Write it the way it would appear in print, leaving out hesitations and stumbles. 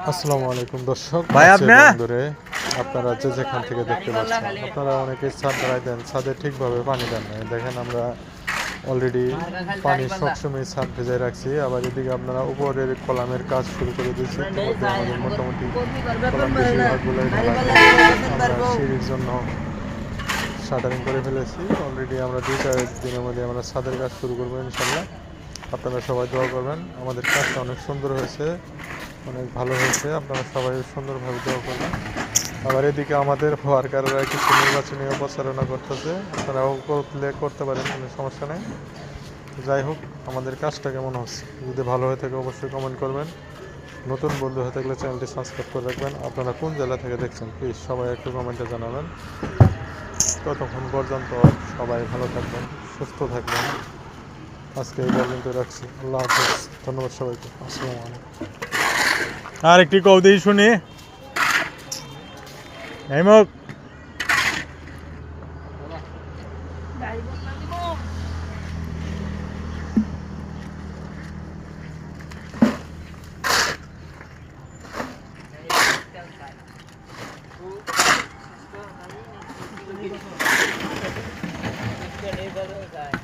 আসসালামু আলাইকুম দর্শক ভাই আছে আপনি বন্ধুরে আপনারা যে যেখান থেকে দেখতে পাচ্ছেন আপনারা অনেকে ছাদ ঢালাই দেন ছাদে ঠিকভাবে পানি দেন না দেখেন আমরা অলরেডি পানি সবসময় ছাদ ভেজায় রাখছি আবার এদিকে আপনারা উপরের কলামের কাজ শুরু করে দিয়েছি ইতিমধ্যে আমাদের মোটামুটি কলাম বেশিরভাগগুলোই ঢালা আমরা সিঁড়ির জন্য শাটারিং করে ফেলেছি অলরেডি আমরা 2-4 দিনের মধ্যে আমরা ছাদের কাজ শুরু করবো ইনশাল্লাহ আপনারা সবাই দোয়া করবেন আমাদের কাজটা অনেক সুন্দর হয়েছে অনেক ভালো হয়েছে আপনারা সবাই সুন্দরভাবে দোয়া করবেন আবার এদিকে আমাদের ওয়ার্কাররা কিছু নির্বাচনীয় প্রচারণা করতেছে আপনারাও করতে পারেন কোনো সমস্যা নেই যাই হোক আমাদের কাজটা কেমন হচ্ছে যদি ভালো হয়ে থাকে অবশ্যই কমেন্ট করবেন নতুন বন্ধু হয়ে থাকলে চ্যানেলটি সাবস্ক্রাইব করে রাখবেন আপনারা কোন জেলা থেকে দেখছেন প্লিজ সবাই একটু কমেন্টে জানাবেন ততক্ষণ পর্যন্ত সবাই ভালো থাকবেন সুস্থ থাকবেন আজকে এই পর্যন্ত রাখছি আল্লাহ হাফেজ ধন্যবাদ সবাইকে আসসালামু আলাইকুম আর একটি কৌদি শুনি হেমক Ini baru